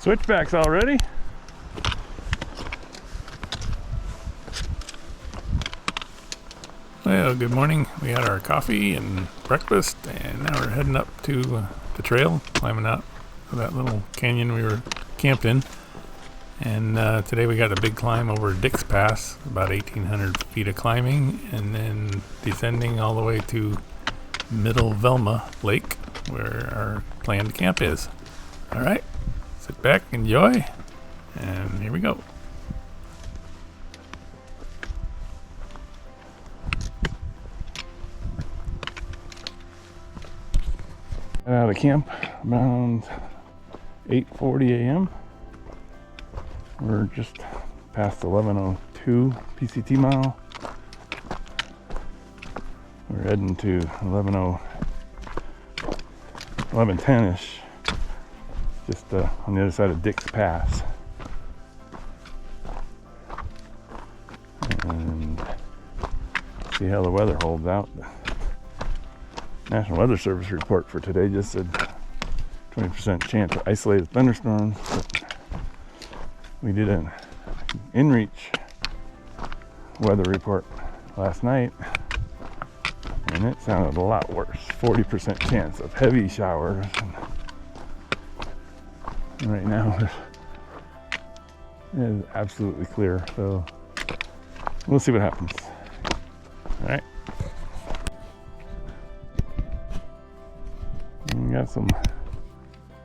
Switchbacks already? Well, good morning. We had our coffee and breakfast, and now we're heading up to the trail, climbing out of that little canyon we were camped in. And today we got a big climb over Dick's Pass, about 1,800 feet of climbing, and then descending all the way to Middle Velma Lake, where our planned camp is. All right, sit back, enjoy, and here we go. Out of camp around 8:40 a.m. We're just past 11:02 PCT mile. We're heading to 11:10ish, just on the other side of Dick's Pass. And see how the weather holds out. National Weather Service report for today just said 20% chance of isolated thunderstorms, but we did an in-reach weather report last night, and it sounded a lot worse. 40% chance of heavy showers. And right now it is absolutely clear, so we'll see what happens. All right. We got some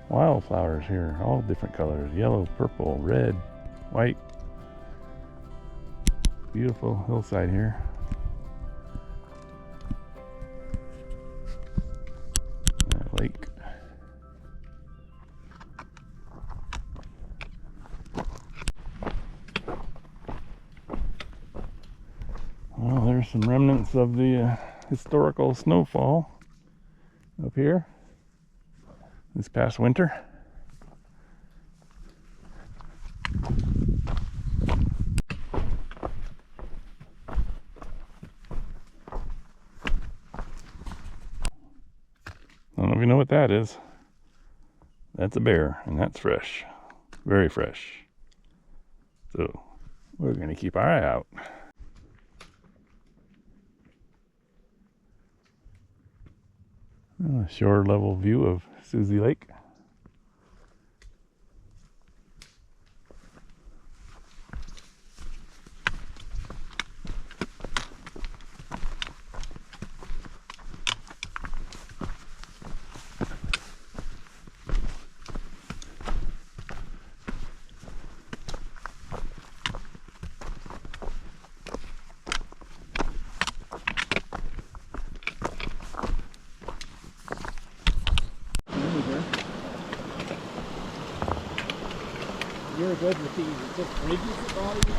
wildflowers here, all different colors: yellow, purple, red, white. Beautiful hillside here. That lake. Well, there's some remnants of the historical snowfall up here this past winter. I don't know if you know what that is. That's a bear, and that's fresh. Very fresh. So we're going to keep our eye out. A shore level view of Susie Lake. You're good with these. It's just bridges that bother you?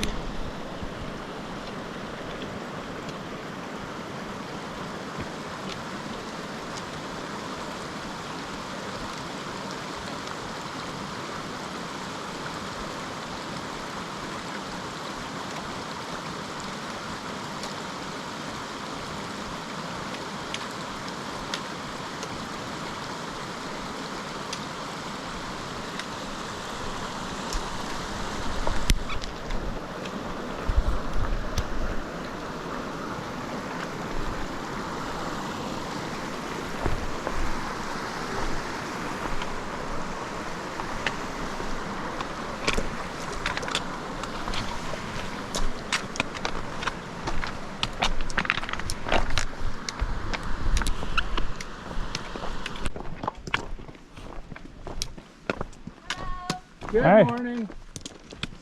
Good Hi. morning.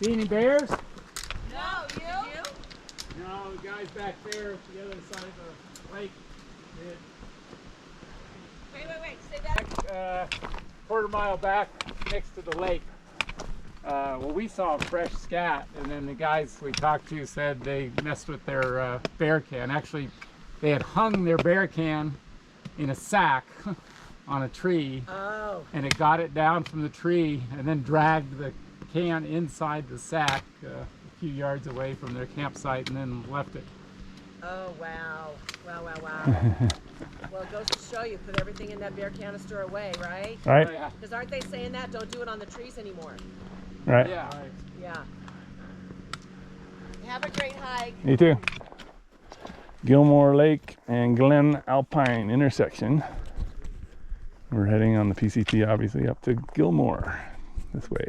See any bears? No, you? No, the guys back there, the other side of the lake. Did. Wait. Say that. Quarter mile back next to the lake. Well, we saw a fresh scat, and then the guys we talked to said they messed with their bear can. Actually, they had hung their bear can in a sack on a tree, and it got it down from the tree and then dragged the can inside the sack a few yards away from their campsite and then left it. Oh, wow. Wow, wow, wow. Well, it goes to show you, put everything in that bear canister away, right? Right? Oh, yeah. Because aren't they saying that? Don't do it on the trees anymore. Right. Yeah. Right. Yeah. Have a great hike. You too. Gilmore Lake and Glen Alpine intersection. We're heading on the PCT, obviously, up to Gilmore this way.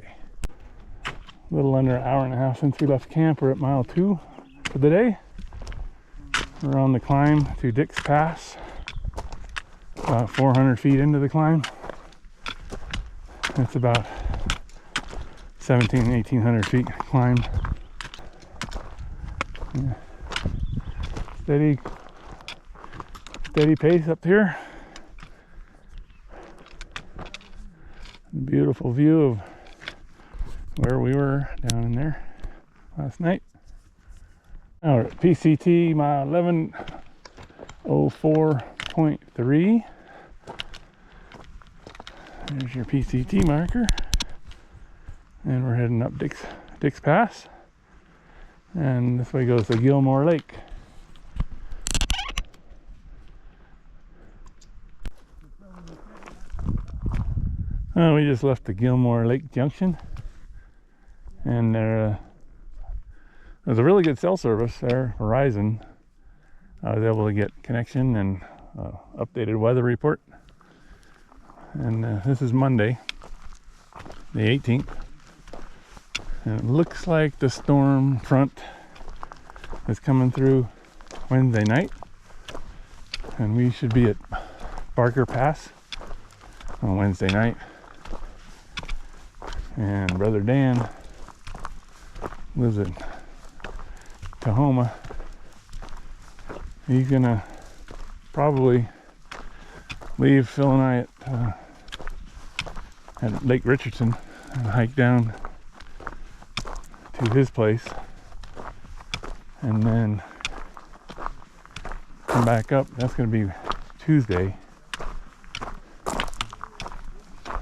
A little under an hour and a half since we left camp. We're at mile 2 for the day. We're on the climb to Dick's Pass, about 400 feet into the climb. It's about 1800 feet climb. Yeah. Steady pace up here. Beautiful view of where we were down in there last night. Now we're at PCT mile 11:04.3. There's your PCT marker. And we're heading up Dick's Pass. And this way goes to Gilmore Lake. We just left the Gilmore Lake Junction, and there's a really good cell service there, Verizon. I was able to get connection and updated weather report. And this is Monday, the 18th. And it looks like the storm front is coming through Wednesday night. And we should be at Barker Pass on Wednesday night. And Brother Dan lives in Tahoma. He's gonna probably leave Phil and I at Lake Richardson and hike down to his place, and then come back up. That's gonna be Tuesday.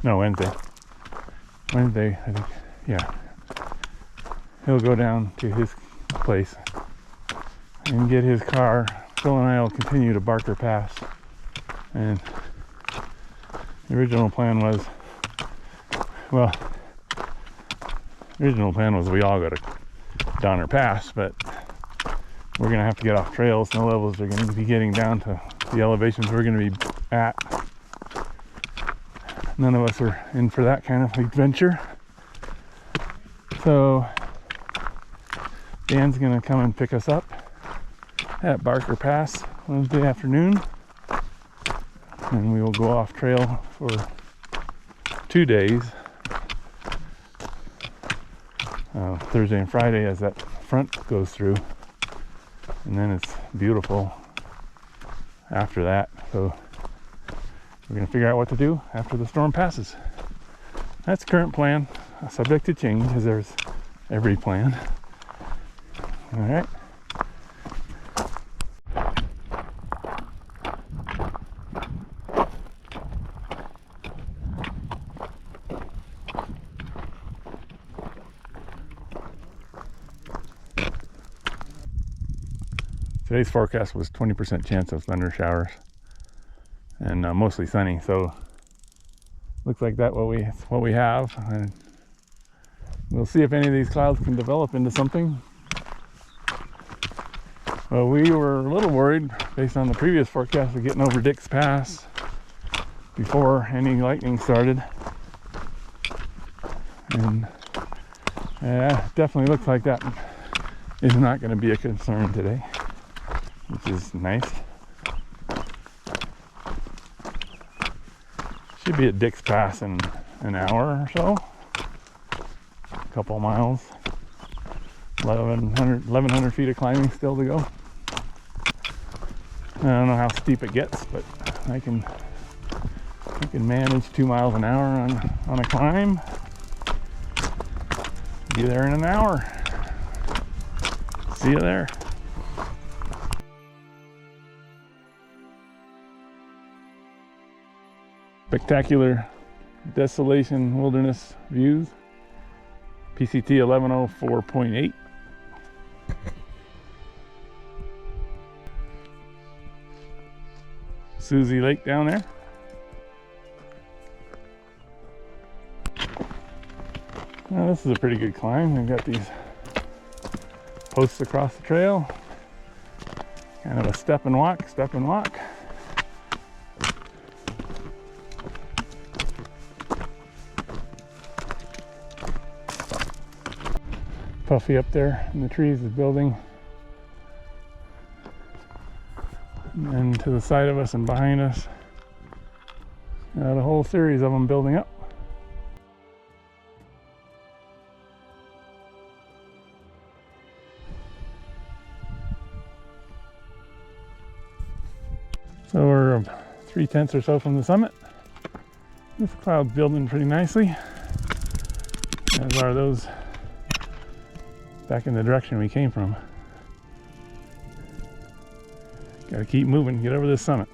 No, Wednesday. Wednesday, I think. Yeah. He'll go down to his place and get his car. Phil and I will continue to Barker Pass. And the original plan was, we all go to Donner Pass, but we're going to have to get off trail. Snow levels are going to be getting down to the elevations we're going to be at. None of us are in for that kind of adventure. So Dan's gonna come and pick us up at Barker Pass Wednesday afternoon, and we will go off trail for 2 days, Thursday and Friday, as that front goes through, and then it's beautiful after that. So we're going to figure out what to do after the storm passes. That's the current plan, subject to change, as there's every plan. All right. Today's forecast was 20% chance of thunder showers, and mostly sunny, so looks like that what we have, and we'll see if any of these clouds can develop into something. Well, we were a little worried based on the previous forecast of getting over Dick's Pass before any lightning started, and definitely looks like that is not going to be a concern today, which is nice. Should be at Dick's Pass in an hour or so. A couple miles. 1,100 feet of climbing still to go. I don't know how steep it gets, but I can manage 2 miles an hour on a climb. Be there in an hour. See you there. Spectacular Desolation wilderness views. PCT 1104.8. Susie Lake down there. Now this is a pretty good climb. They've got these posts across the trail. Kind of a step and walk, step and walk. Puffy up there in the trees is building. And then to the side of us and behind us, got a whole series of them building up. So we're 3/10 or so from the summit. This cloud's building pretty nicely, as are those back in the direction we came from. Gotta keep moving, get over this summit.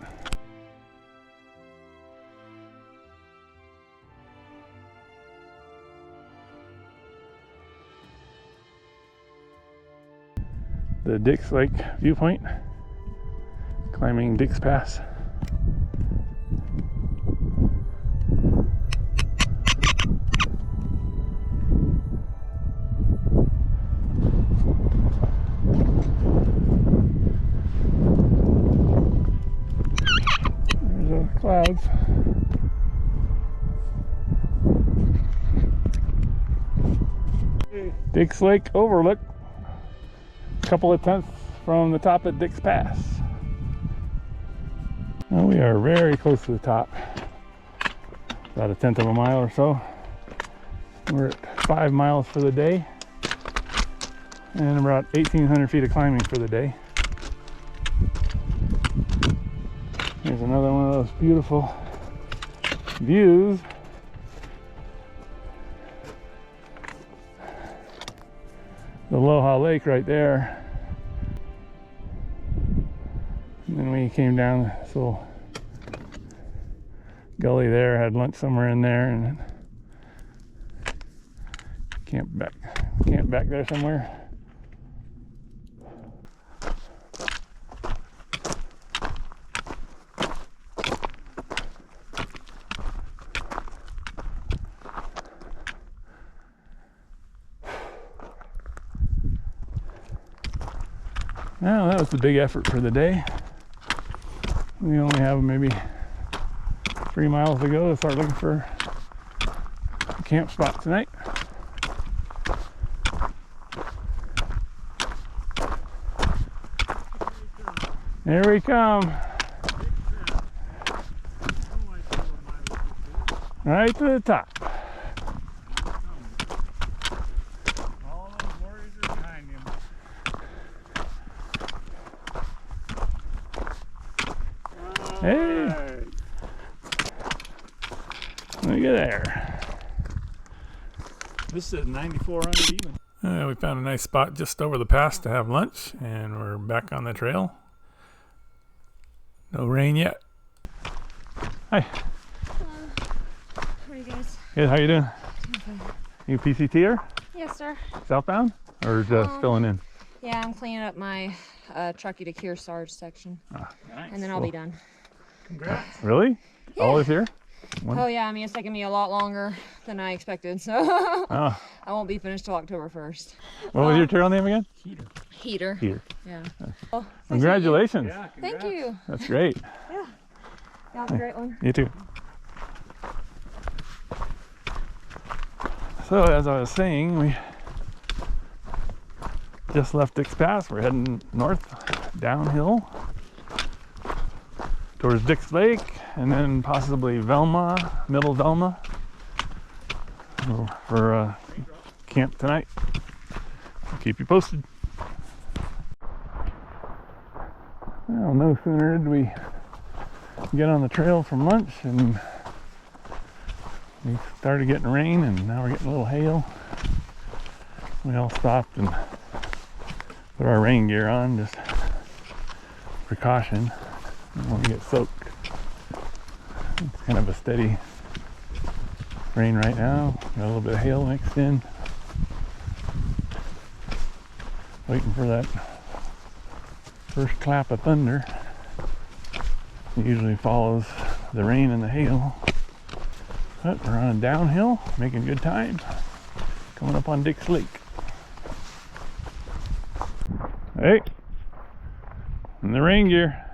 The Dix Lake viewpoint, climbing Dix Pass. There's the clouds. Dix Lake overlook, a couple of tenths from the top of Dix Pass. Well, we are very close to the top, about 1/10 of a mile or so. We're at 5 miles for the day and about 1,800 feet of climbing for the day. Here's another one of those beautiful views. The Aloha Lake right there. And then we came down this little gully there, had lunch somewhere in there, and then camped back there somewhere. Now that was the big effort for the day. We only have maybe 3 miles to go to start looking for a camp spot tonight. There we come. Right to the top. All those warriors are behind him. Hey. Look at there. This is 9,400 even. We found a nice spot just over the pass to have lunch, and we're back on the trail. No rain yet. Hi. How are you guys? Good, how you doing? Okay. You PCTer? Yes, sir. Southbound? Or just filling in? Yeah, I'm cleaning up my Truckee to Kearsarge section, Nice. and then I'll be done. Congrats. Really? Yeah. Always here? Oh yeah, I mean it's taking me a lot longer than I expected, so Oh. I won't be finished till October 1st. What was your trail name again? Heater. Here. Yeah. Well, Congratulations. Yeah, thank you. That's great. Yeah. That was a great one. You too. So as I was saying, we just left Dix Pass. We're heading north, downhill towards Dix Lake, and then possibly Velma, middle Velma, for camp tonight. I'll keep you posted. Well, no sooner did we get on the trail from lunch and we started getting rain, and now we're getting a little hail. We all stopped and put our rain gear on, just precaution. We don't want to get soaked. It's kind of a steady rain right now. Got a little bit of hail mixed in. Waiting for that first clap of thunder. It usually follows the rain and the hail. But we're on a downhill, making good time. Coming up on Dick's Lake. Hey, in the rain gear.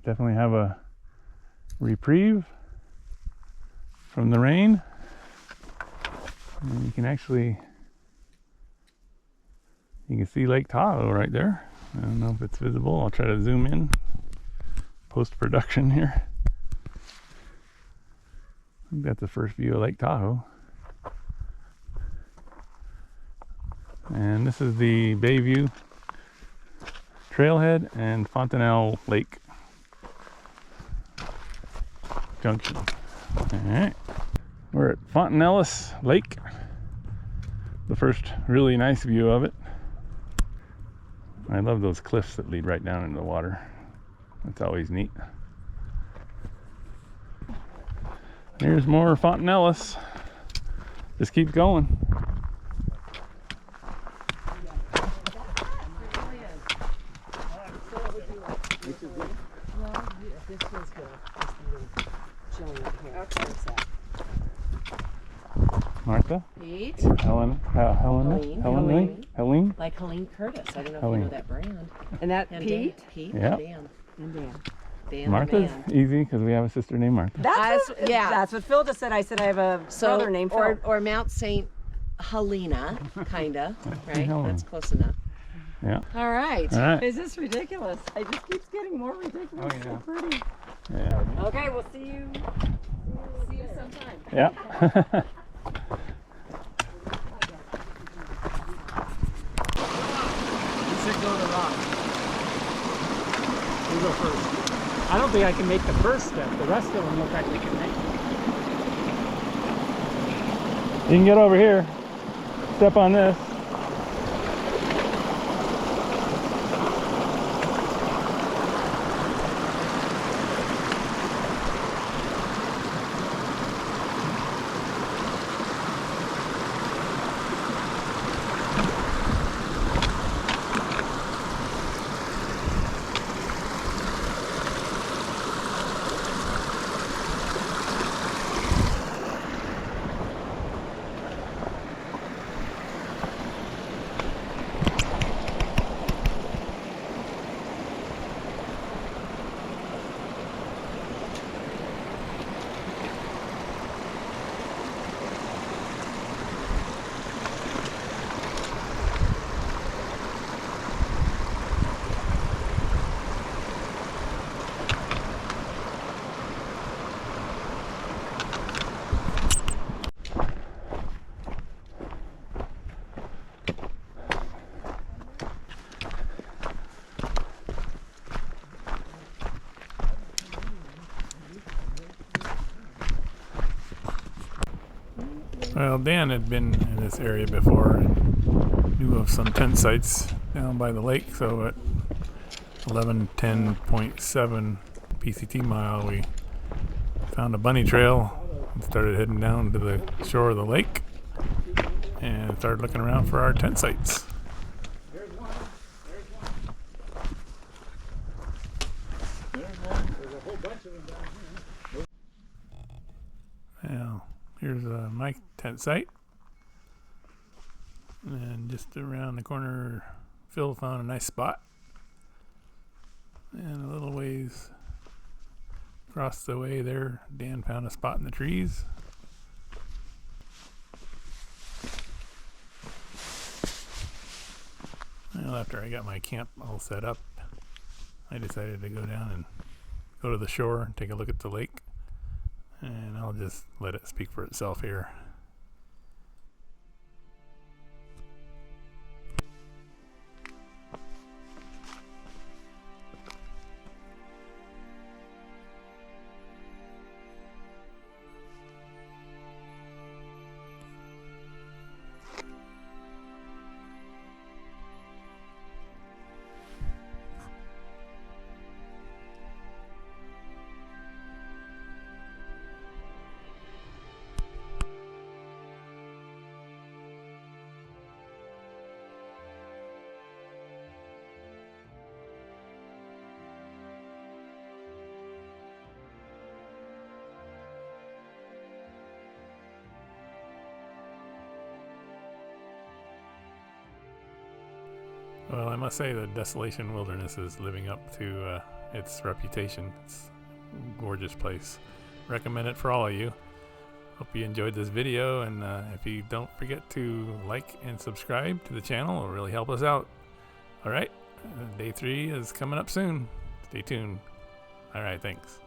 Definitely have a reprieve from the rain. And you can see Lake Tahoe right there. I don't know if it's visible. I'll try to zoom in post-production here. I think that's the first view of Lake Tahoe. And this is the Bayview Trailhead and Fontanelle Lake Junction. Alright, we're at Fontanellis Lake. The first really nice view of it. I love those cliffs that lead right down into the water. That's always neat. Here's more Fontanellis. Just keeps going. This one's good. Chilling right here. Okay. Martha? Pete. Helene? Helene? Like Helene Curtis. I don't know Helene. if you know that brand. And that And Pete? Pete Yeah. and Dan. And Dan. Dan Martha's the man. easy because we have a sister named Martha. That's what, yeah. That's what Phil just said. I said I have a brother named Phil. or Mount St. Helena, kinda, right? Helen. That's close enough. Yeah. All right. All right. Is this ridiculous? It just keeps getting more ridiculous. Oh, yeah. So pretty. Yeah. Okay, we'll see you. See you sometime. Yeah. You should go to rock. You go first. I don't think I can make the first step. The rest of them look like they can make it. You can get over here. Step on this. Well, Dan had been in this area before and knew of some tent sites down by the lake, so at 1110.7 PCT mile we found a bunny trail and started heading down to the shore of the lake and started looking around for our tent sites. There's one. There's a whole bunch of them down here. Now, here's my tent site. And just around the corner, Phil found a nice spot. And a little ways across the way there, Dan found a spot in the trees. Well, after I got my camp all set up, I decided to go down and go to the shore and take a look at the lake. And I'll just let it speak for itself here. Well, I must say the Desolation Wilderness is living up to its reputation. It's a gorgeous place. Recommend it for all of you. Hope you enjoyed this video, and if you don't forget to like and subscribe to the channel, it'll really help us out. Alright, day 3 is coming up soon. Stay tuned. Alright, thanks.